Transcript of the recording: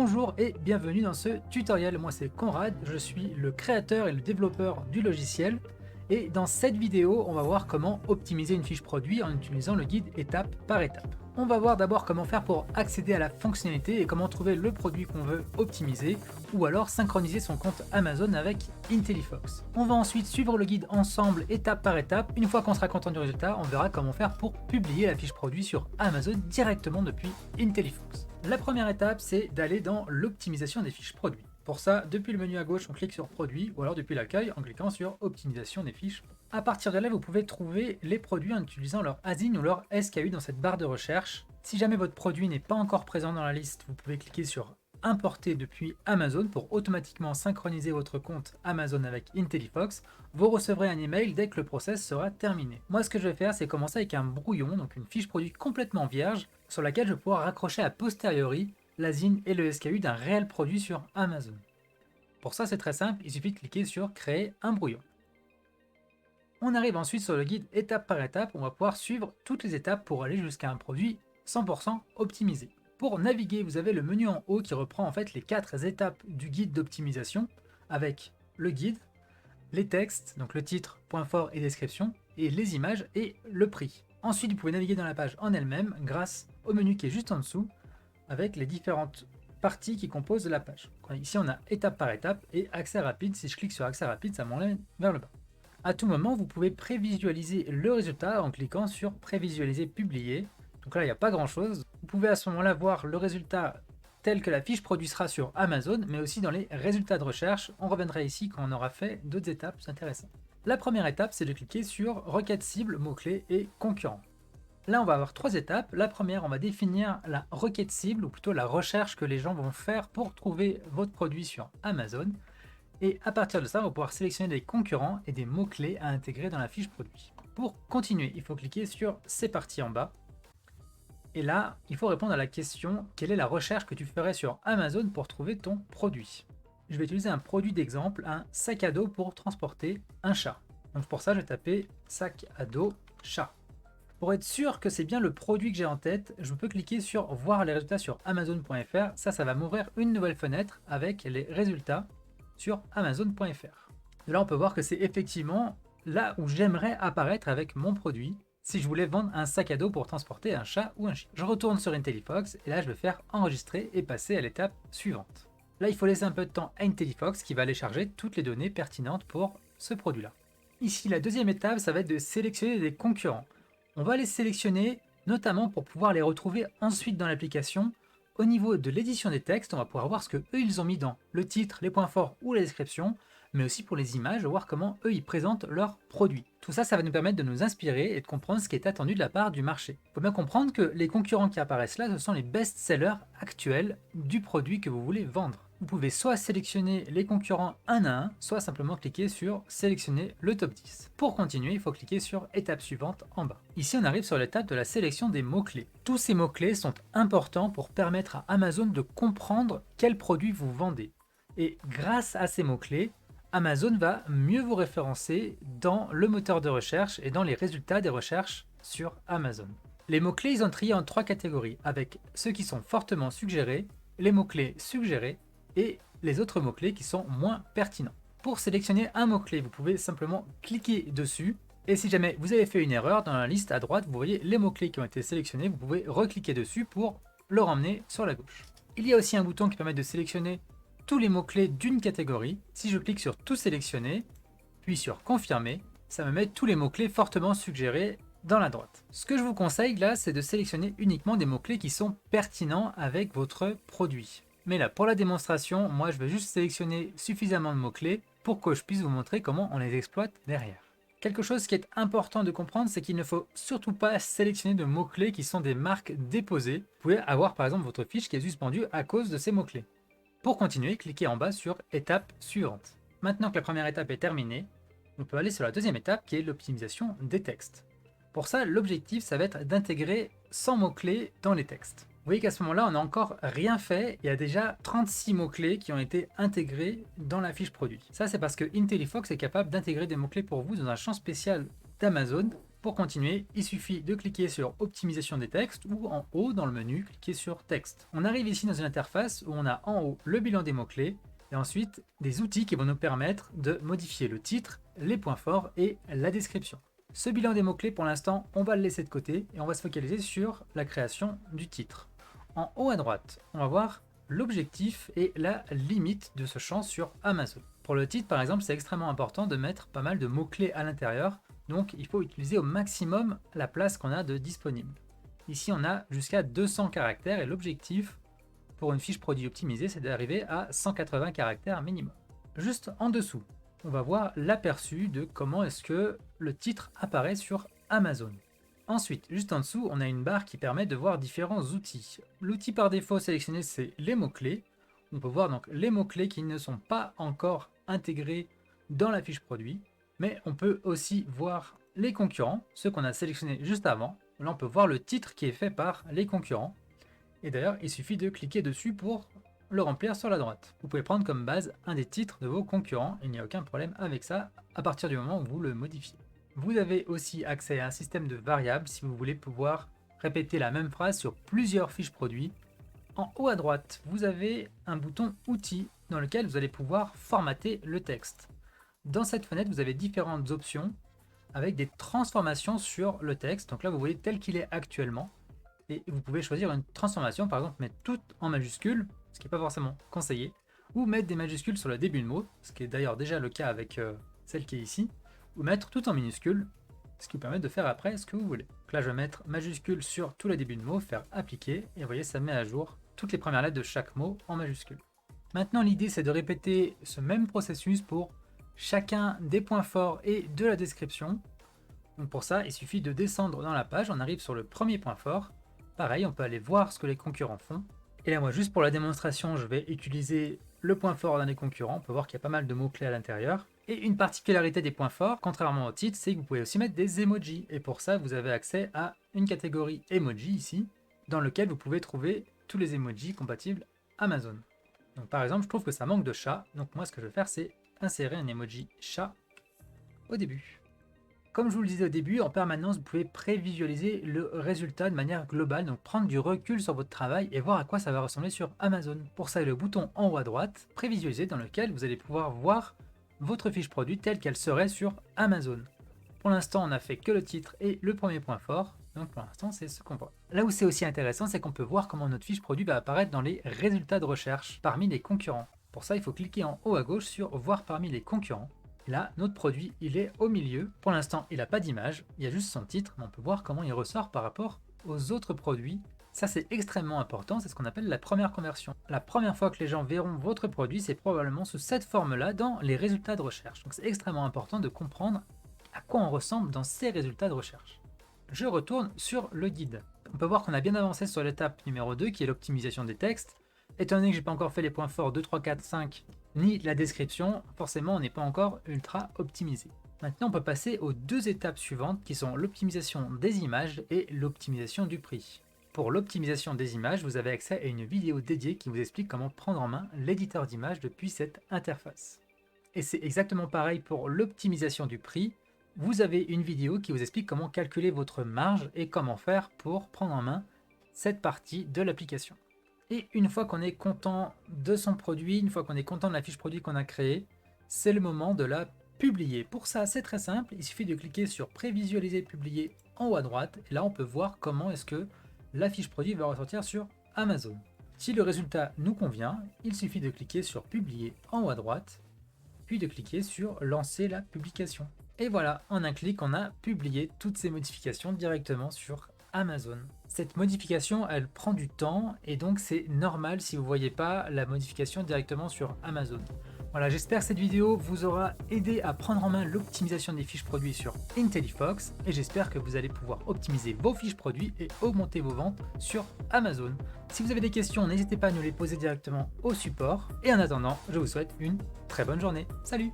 Bonjour et bienvenue dans ce tutoriel. Moi c'est Conrad, je suis le créateur et le développeur du logiciel. Et dans cette vidéo, on va voir comment optimiser une fiche produit en utilisant le guide étape par étape. On va voir d'abord comment faire pour accéder à la fonctionnalité et comment trouver le produit qu'on veut optimiser ou alors synchroniser son compte Amazon avec IntelliFox. On va ensuite suivre le guide ensemble étape par étape. Une fois qu'on sera content du résultat, on verra comment faire pour publier la fiche produit sur Amazon directement depuis IntelliFox. La première étape, c'est d'aller dans l'optimisation des fiches produits. Pour ça, depuis le menu à gauche, on clique sur Produits, ou alors depuis l'accueil, en cliquant sur Optimisation des fiches. À partir de là, vous pouvez trouver les produits en utilisant leur ASIN ou leur SKU dans cette barre de recherche. Si jamais votre produit n'est pas encore présent dans la liste, vous pouvez cliquer sur Importer depuis Amazon pour automatiquement synchroniser votre compte Amazon avec IntelliFox. Vous recevrez un email dès que le process sera terminé. Moi, ce que je vais faire, c'est commencer avec un brouillon, donc une fiche produit complètement vierge, sur laquelle je vais pouvoir raccrocher a posteriori l'ASIN et le SKU d'un réel produit sur Amazon. Pour ça, c'est très simple, il suffit de cliquer sur Créer un brouillon. On arrive ensuite sur le guide étape par étape, on va pouvoir suivre toutes les étapes pour aller jusqu'à un produit 100% optimisé. Pour naviguer, vous avez le menu en haut qui reprend en fait les 4 étapes du guide d'optimisation avec le guide, les textes, donc le titre, point fort et description, et les images et le prix. Ensuite, vous pouvez naviguer dans la page en elle-même grâce au menu qui est juste en dessous avec les différentes parties qui composent la page. Ici, on a étape par étape et accès rapide. Si je clique sur accès rapide, ça m'enlève vers le bas. À tout moment, vous pouvez prévisualiser le résultat en cliquant sur prévisualiser publier. Donc là, il n'y a pas grand chose. Vous pouvez à ce moment-là voir le résultat tel que la fiche produit sera sur Amazon, mais aussi dans les résultats de recherche. On reviendra ici quand on aura fait d'autres étapes intéressantes. La première étape, c'est de cliquer sur requête cible, mots-clés et concurrents. Là, on va avoir 3 étapes. La première, on va définir la requête cible, ou plutôt la recherche que les gens vont faire pour trouver votre produit sur Amazon. Et à partir de ça, on va pouvoir sélectionner des concurrents et des mots-clés à intégrer dans la fiche produit. Pour continuer, il faut cliquer sur C'est parti en bas. Et là, il faut répondre à la question quelle est la recherche que tu ferais sur Amazon pour trouver ton produit. Je vais utiliser un produit d'exemple, un sac à dos pour transporter un chat. Donc pour ça, je vais taper sac à dos chat. Pour être sûr que c'est bien le produit que j'ai en tête, je peux cliquer sur voir les résultats sur Amazon.fr. Ça va m'ouvrir une nouvelle fenêtre avec les résultats sur Amazon.fr. De là, on peut voir que c'est effectivement là où j'aimerais apparaître avec mon produit si je voulais vendre un sac à dos pour transporter un chat ou un chien. Je retourne sur IntelliFox et là, je vais faire enregistrer et passer à l'étape suivante. Là, il faut laisser un peu de temps à IntelliFox qui va aller charger toutes les données pertinentes pour ce produit-là. Ici, la deuxième étape, ça va être de sélectionner des concurrents. On va les sélectionner notamment pour pouvoir les retrouver ensuite dans l'application. Au niveau de l'édition des textes, on va pouvoir voir ce que eux ils ont mis dans le titre, les points forts ou la description, mais aussi pour les images, voir comment eux ils présentent leurs produits. Tout ça, ça va nous permettre de nous inspirer et de comprendre ce qui est attendu de la part du marché. Il faut bien comprendre que les concurrents qui apparaissent là, ce sont les best-sellers actuels du produit que vous voulez vendre. Vous pouvez soit sélectionner les concurrents un à un, soit simplement cliquer sur sélectionner le top 10. Pour continuer, il faut cliquer sur étape suivante en bas. Ici, on arrive sur l'étape de la sélection des mots-clés. Tous ces mots-clés sont importants pour permettre à Amazon de comprendre quel produit vous vendez. Et grâce à ces mots-clés, Amazon va mieux vous référencer dans le moteur de recherche et dans les résultats des recherches sur Amazon. Les mots-clés, ils ont trié en 3 catégories, avec ceux qui sont fortement suggérés, les mots-clés suggérés, et les autres mots-clés qui sont moins pertinents. Pour sélectionner un mot-clé, vous pouvez simplement cliquer dessus, et si jamais vous avez fait une erreur, dans la liste à droite, vous voyez les mots-clés qui ont été sélectionnés, vous pouvez recliquer dessus pour le ramener sur la gauche. Il y a aussi un bouton qui permet de sélectionner tous les mots-clés d'une catégorie. Si je clique sur tout sélectionner, puis sur confirmer, ça me met tous les mots-clés fortement suggérés dans la droite. Ce que je vous conseille là, c'est de sélectionner uniquement des mots-clés qui sont pertinents avec votre produit. Mais là, pour la démonstration, moi je vais juste sélectionner suffisamment de mots-clés pour que je puisse vous montrer comment on les exploite derrière. Quelque chose qui est important de comprendre, c'est qu'il ne faut surtout pas sélectionner de mots-clés qui sont des marques déposées. Vous pouvez avoir par exemple votre fiche qui est suspendue à cause de ces mots-clés. Pour continuer, cliquez en bas sur étape suivante. Maintenant que la première étape est terminée, on peut aller sur la deuxième étape qui est l'optimisation des textes. Pour ça, l'objectif, ça va être d'intégrer 100 mots-clés dans les textes. Vous voyez qu'à ce moment-là, on n'a encore rien fait. Il y a déjà 36 mots-clés qui ont été intégrés dans la fiche produit. Ça, c'est parce que IntelliFox est capable d'intégrer des mots-clés pour vous dans un champ spécial d'Amazon Pour continuer, il suffit de cliquer sur optimisation des textes ou en haut dans le menu, cliquer sur texte. On arrive ici dans une interface où on a en haut le bilan des mots-clés et ensuite des outils qui vont nous permettre de modifier le titre, les points forts et la description. Ce bilan des mots-clés, pour l'instant, on va le laisser de côté et on va se focaliser sur la création du titre. En haut à droite, on va voir l'objectif et la limite de ce champ sur Amazon. Pour le titre, par exemple, c'est extrêmement important de mettre pas mal de mots-clés à l'intérieur, donc il faut utiliser au maximum la place qu'on a de disponible. Ici, on a jusqu'à 200 caractères et l'objectif pour une fiche produit optimisée, c'est d'arriver à 180 caractères minimum. Juste en dessous, on va voir l'aperçu de comment est-ce que le titre apparaît sur Amazon. Ensuite, juste en dessous, on a une barre qui permet de voir différents outils. L'outil par défaut sélectionné, c'est les mots-clés. On peut voir donc les mots-clés qui ne sont pas encore intégrés dans la fiche produit, mais on peut aussi voir les concurrents, ceux qu'on a sélectionnés juste avant. Là, on peut voir le titre qui est fait par les concurrents. Et d'ailleurs, il suffit de cliquer dessus pour le remplir sur la droite. Vous pouvez prendre comme base un des titres de vos concurrents, il n'y a aucun problème avec ça à partir du moment où vous le modifiez. Vous avez aussi accès à un système de variables si vous voulez pouvoir répéter la même phrase sur plusieurs fiches produits. En haut à droite, vous avez un bouton outils dans lequel vous allez pouvoir formater le texte. Dans cette fenêtre, vous avez différentes options avec des transformations sur le texte. Donc là, vous voyez tel qu'il est actuellement. Et vous pouvez choisir une transformation, par exemple mettre tout en majuscule, ce qui n'est pas forcément conseillé, ou mettre des majuscules sur le début de mot, ce qui est d'ailleurs déjà le cas avec celle qui est ici, ou mettre tout en minuscule, ce qui vous permet de faire après ce que vous voulez. Donc là, je vais mettre majuscule sur tout le début de mot, faire appliquer, et vous voyez, ça met à jour toutes les premières lettres de chaque mot en majuscule. Maintenant, l'idée, c'est de répéter ce même processus pour chacun des points forts et de la description. Donc pour ça, il suffit de descendre dans la page, on arrive sur le premier point fort. Pareil, on peut aller voir ce que les concurrents font. Et là, moi, juste pour la démonstration, je vais utiliser le point fort d'un des concurrents. On peut voir qu'il y a pas mal de mots-clés à l'intérieur. Et une particularité des points forts, contrairement au titre, c'est que vous pouvez aussi mettre des emojis. Et pour ça, vous avez accès à une catégorie emoji ici, dans lequel vous pouvez trouver tous les emojis compatibles Amazon. Donc par exemple, je trouve que ça manque de chat. Donc moi, ce que je vais faire, c'est insérer un emoji chat au début. Comme je vous le disais au début, en permanence, vous pouvez prévisualiser le résultat de manière globale, donc prendre du recul sur votre travail et voir à quoi ça va ressembler sur Amazon. Pour ça, il y a le bouton en haut à droite, prévisualiser, dans lequel vous allez pouvoir voir votre fiche produit telle qu'elle serait sur Amazon. Pour l'instant, on n'a fait que le titre et le premier point fort, donc pour l'instant, c'est ce qu'on voit. Là où c'est aussi intéressant, c'est qu'on peut voir comment notre fiche produit va apparaître dans les résultats de recherche parmi les concurrents. Pour ça, il faut cliquer en haut à gauche sur voir parmi les concurrents. Là, notre produit, il est au milieu. Pour l'instant, il n'a pas d'image, il y a juste son titre, mais on peut voir comment il ressort par rapport aux autres produits. Ça, c'est extrêmement important, c'est ce qu'on appelle la première conversion. La première fois que les gens verront votre produit, c'est probablement sous cette forme-là dans les résultats de recherche. Donc c'est extrêmement important de comprendre à quoi on ressemble dans ces résultats de recherche. Je retourne sur le guide. On peut voir qu'on a bien avancé sur l'étape numéro 2, qui est l'optimisation des textes. Étant donné que j'ai pas encore fait les points forts 2, 3, 4, 5, ni la description, forcément on n'est pas encore ultra optimisé. Maintenant on peut passer aux deux étapes suivantes qui sont l'optimisation des images et l'optimisation du prix. Pour l'optimisation des images, vous avez accès à une vidéo dédiée qui vous explique comment prendre en main l'éditeur d'images depuis cette interface. Et c'est exactement pareil pour l'optimisation du prix. Vous avez une vidéo qui vous explique comment calculer votre marge et comment faire pour prendre en main cette partie de l'application. Et une fois qu'on est content de son produit, une fois qu'on est content de la fiche produit qu'on a créée, c'est le moment de la publier. Pour ça, c'est très simple, il suffit de cliquer sur prévisualiser publier en haut à droite, et là on peut voir comment est-ce que la fiche produit va ressortir sur Amazon. Si le résultat nous convient, il suffit de cliquer sur publier en haut à droite, puis de cliquer sur lancer la publication. Et voilà, en un clic, on a publié toutes ces modifications directement sur Amazon. Cette modification, elle prend du temps et donc c'est normal si vous ne voyez pas la modification directement sur Amazon. Voilà, j'espère que cette vidéo vous aura aidé à prendre en main l'optimisation des fiches produits sur IntelliFox et j'espère que vous allez pouvoir optimiser vos fiches produits et augmenter vos ventes sur Amazon. Si vous avez des questions, n'hésitez pas à nous les poser directement au support et en attendant, je vous souhaite une très bonne journée. Salut!